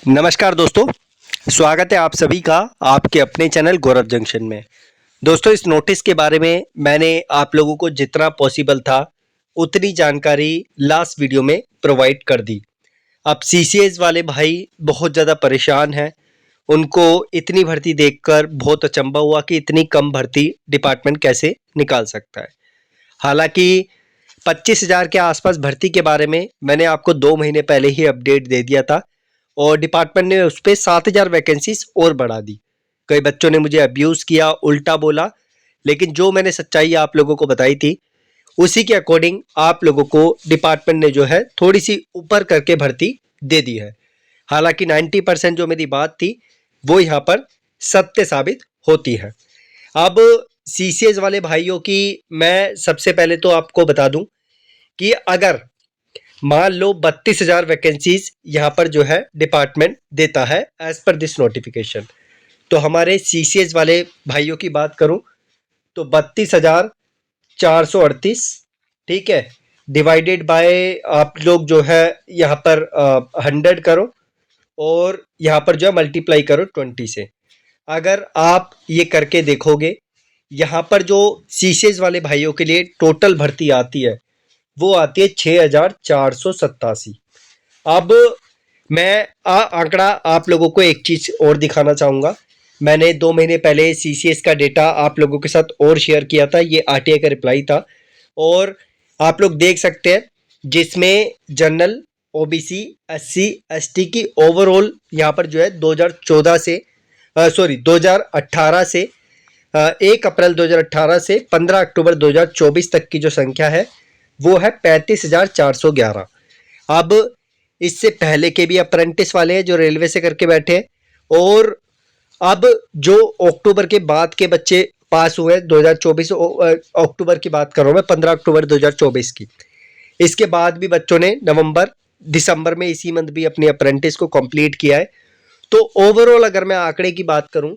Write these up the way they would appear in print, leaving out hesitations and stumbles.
नमस्कार दोस्तों, स्वागत है आप सभी का आपके अपने चैनल गौरव जंक्शन में। दोस्तों, इस नोटिस के बारे में मैंने आप लोगों को जितना पॉसिबल था उतनी जानकारी लास्ट वीडियो में प्रोवाइड कर दी। अब सीसीएस वाले भाई बहुत ज़्यादा परेशान हैं। उनको इतनी भर्ती देखकर बहुत अचंभा हुआ कि इतनी कम भर्ती डिपार्टमेंट कैसे निकाल सकता है। हालांकि 25,000 के आसपास भर्ती के बारे में मैंने आपको 2 महीने पहले ही अपडेट दे दिया था और डिपार्टमेंट ने उस पर 7,000 वैकेंसीज और बढ़ा दी। कई बच्चों ने मुझे अब्यूज़ किया, उल्टा बोला, लेकिन जो मैंने सच्चाई आप लोगों को बताई थी उसी के अकॉर्डिंग आप लोगों को डिपार्टमेंट ने जो है थोड़ी सी ऊपर करके भर्ती दे दी है। हालांकि 90% जो मेरी बात थी वो यहाँ पर सत्य साबित होती है। अब सीसीएस वाले भाइयों की मैं सबसे पहले तो आपको बता दूं कि अगर मान लो 32,000 वैकेंसीज यहाँ पर जो है डिपार्टमेंट देता है एज पर दिस नोटिफिकेशन, तो हमारे सीसीएस वाले भाइयों की बात करूं तो 32,438, ठीक है, डिवाइडेड बाय आप लोग जो है यहाँ पर 100 करो और यहाँ पर जो है मल्टीप्लाई करो 20 से। अगर आप ये करके देखोगे यहाँ पर जो सीसीएस वाले भाइयों के लिए टोटल भर्ती आती है वो आती है 6,487। अब मैं आंकड़ा आप लोगों को एक चीज़ और दिखाना चाहूँगा। मैंने 2 महीने पहले सीसीएस का डेटा आप लोगों के साथ और शेयर किया था, ये आरटीआई का रिप्लाई था और आप लोग देख सकते हैं जिसमें जनरल, ओबीसी, एससी, एसटी की ओवरऑल यहाँ पर जो है 2018 से 1 अप्रैल 2018 से 15 अक्टूबर 2024 तक की जो संख्या है वो है 35,411। अब इससे पहले के भी अप्रेंटिस वाले हैं जो रेलवे से करके बैठे हैं और अब जो अक्टूबर के बाद के बच्चे पास हुए 2024 अक्टूबर की बात कर रहा हूँ मैं, 15 अक्टूबर 2024 की। इसके बाद भी बच्चों ने नवंबर दिसंबर में इसी मंथ भी अपनी अप्रेंटिस को कंप्लीट किया है। तो ओवरऑल अगर मैं आंकड़े की बात करूं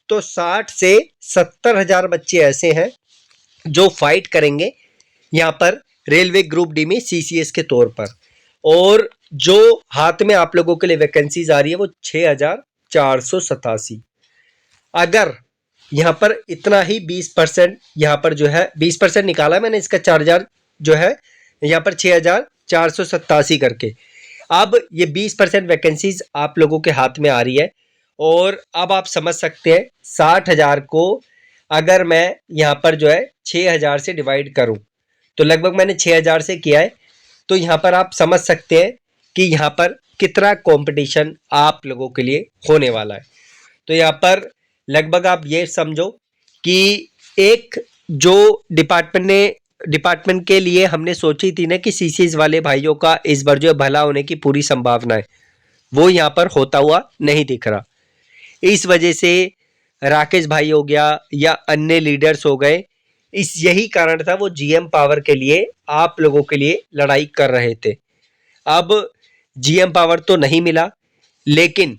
तो 60 से 70,000 बच्चे ऐसे हैं जो फाइट करेंगे यहाँ पर रेलवे ग्रुप डी में सीसीएस के तौर पर, और जो हाथ में आप लोगों के लिए वैकेंसीज आ रही है वो 6,487। अगर यहाँ पर इतना ही 20% यहाँ पर जो है 20% निकाला मैंने इसका 4,000 जो है यहाँ पर 6,487 करके, अब ये 20% वैकेंसीज आप लोगों के हाथ में आ रही है और अब आप समझ सकते हैं 60,000 को अगर मैं यहाँ पर जो है 6,000 से डिवाइड करूँ तो लगभग मैंने 6,000 से किया है, तो यहाँ पर आप समझ सकते हैं कि यहाँ पर कितना कंपटीशन आप लोगों के लिए होने वाला है। तो यहाँ पर लगभग आप ये समझो कि एक जो डिपार्टमेंट के लिए हमने सोची थी ना कि सीसीएस वाले भाइयों का इस बार जो भला होने की पूरी संभावना है वो यहाँ पर होता हुआ नहीं दिख रहा। इस वजह से राकेश भाई हो गया या अन्य लीडर्स हो गए, इस यही कारण था वो जीएम पावर के लिए आप लोगों के लिए लड़ाई कर रहे थे। अब जीएम पावर तो नहीं मिला, लेकिन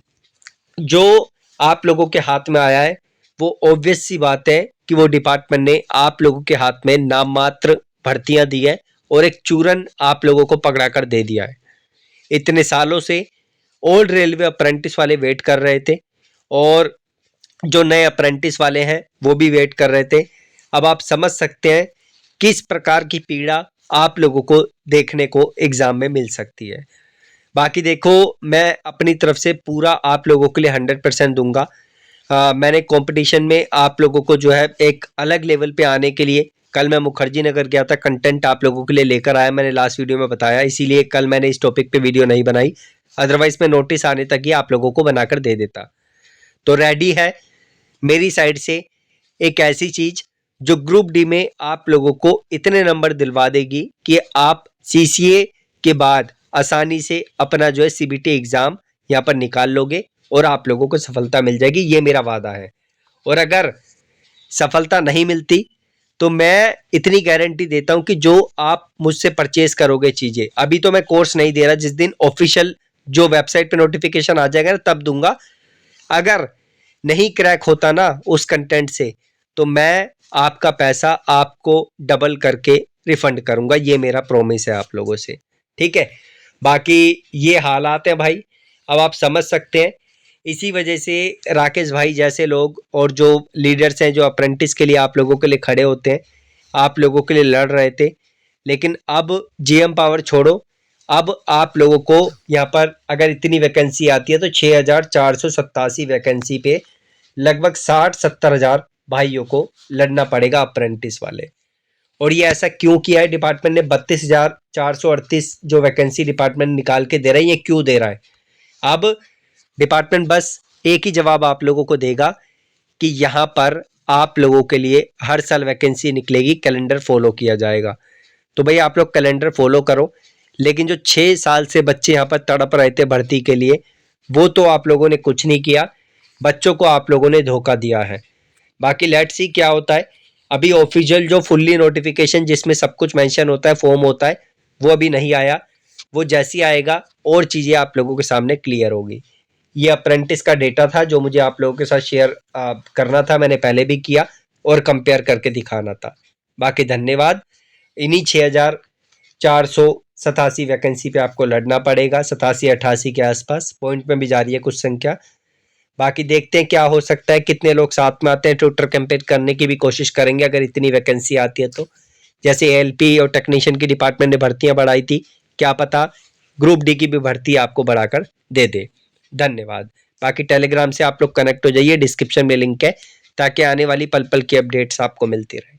जो आप लोगों के हाथ में आया है वो ऑब्वियस सी बात है कि वो डिपार्टमेंट ने आप लोगों के हाथ में नाम मात्र भर्तियां दी है और एक चूरन आप लोगों को पकड़ा कर दे दिया है। इतने सालों से ओल्ड रेलवे अप्रेंटिस वाले वेट कर रहे थे और जो नए अप्रेंटिस वाले हैं वो भी वेट कर रहे थे। अब आप समझ सकते हैं किस प्रकार की पीड़ा आप लोगों को देखने को एग्जाम में मिल सकती है। बाकी देखो, मैं अपनी तरफ से पूरा आप लोगों के लिए 100% दूंगा। मैंने कंपटीशन में आप लोगों को जो है एक अलग लेवल पे आने के लिए कल मैं मुखर्जी नगर गया था, कंटेंट आप लोगों के लिए लेकर आया, मैंने लास्ट वीडियो में बताया, इसीलिए कल मैंने इस टॉपिक पे वीडियो नहीं बनाई, अदरवाइज मैं नोटिस आने तक ही आप लोगों को बनाकर दे देता। तो रेडी है मेरी साइड से एक ऐसी चीज जो ग्रुप डी में आप लोगों को इतने नंबर दिलवा देगी कि आप सीसीए के बाद आसानी से अपना जो है सीबीटी एग्जाम यहाँ पर निकाल लोगे और आप लोगों को सफलता मिल जाएगी, ये मेरा वादा है। और अगर सफलता नहीं मिलती तो मैं इतनी गारंटी देता हूं कि जो आप मुझसे परचेज करोगे चीजें, अभी तो मैं कोर्स नहीं दे रहा, जिस दिन ऑफिशियल जो वेबसाइट पे नोटिफिकेशन आ जाएगा ना तब दूंगा। अगर नहीं क्रैक होता ना उस कंटेंट से तो मैं आपका पैसा आपको डबल करके रिफंड करूंगा, ये मेरा प्रॉमिस है आप लोगों से, ठीक है। बाकी ये हालात है भाई। अब आप समझ सकते हैं, इसी वजह से राकेश भाई जैसे लोग और जो लीडर्स हैं जो अप्रेंटिस के लिए आप लोगों के लिए खड़े होते हैं, आप लोगों के लिए लड़ रहे थे, लेकिन अब जीएम पावर छोड़ो, अब आप लोगों को यहाँ पर अगर इतनी वैकेंसी आती है तो 6,487 वैकेंसी पे लगभग 60-70 हज़ार भाइयों को लड़ना पड़ेगा अप्रेंटिस वाले। और ये ऐसा क्यों किया है डिपार्टमेंट ने? 32,438 जो वैकेंसी डिपार्टमेंट निकाल के दे रहा है, ये क्यों दे रहा है? अब डिपार्टमेंट बस एक ही जवाब आप लोगों को देगा कि यहाँ पर आप लोगों के लिए हर साल वैकेंसी निकलेगी, कैलेंडर फॉलो किया जाएगा। तो भाई आप लोग कैलेंडर फॉलो करो, लेकिन जो 6 साल से बच्चे यहाँ पर तड़प रहे थे भर्ती के लिए, वो तो आप लोगों ने कुछ नहीं किया, बच्चों को आप लोगों ने धोखा दिया है। बाकी लेट्स सी क्या होता है। अभी ऑफिशियल जो फुल्ली नोटिफिकेशन जिसमें सब कुछ मेंशन होता है, फॉर्म होता है, वो अभी नहीं आया। वो जैसे ही आएगा और चीज़ें आप लोगों के सामने क्लियर होगी। ये अप्रेंटिस का डेटा था जो मुझे आप लोगों के साथ शेयर करना था, मैंने पहले भी किया और कंपेयर करके दिखाना था। बाकी धन्यवाद। इन्हीं 6,487 वैकेंसी पे आपको लड़ना पड़ेगा, 87-88 के आसपास, पॉइंट में भी जा रही है कुछ संख्या। बाकी देखते हैं क्या हो सकता है, कितने लोग साथ में आते हैं। ट्विटर कैंपेन करने की भी कोशिश करेंगे अगर इतनी वैकेंसी आती है तो। जैसे एलपी और टेक्नीशियन की डिपार्टमेंट ने भर्तियां बढ़ाई थी, क्या पता ग्रुप डी की भी भर्ती आपको बढ़ाकर दे दे। धन्यवाद। बाकी टेलीग्राम से आप लोग कनेक्ट हो जाइए, डिस्क्रिप्शन में लिंक है, ताकि आने वाली पल पल की अपडेट्स आपको मिलती रहे।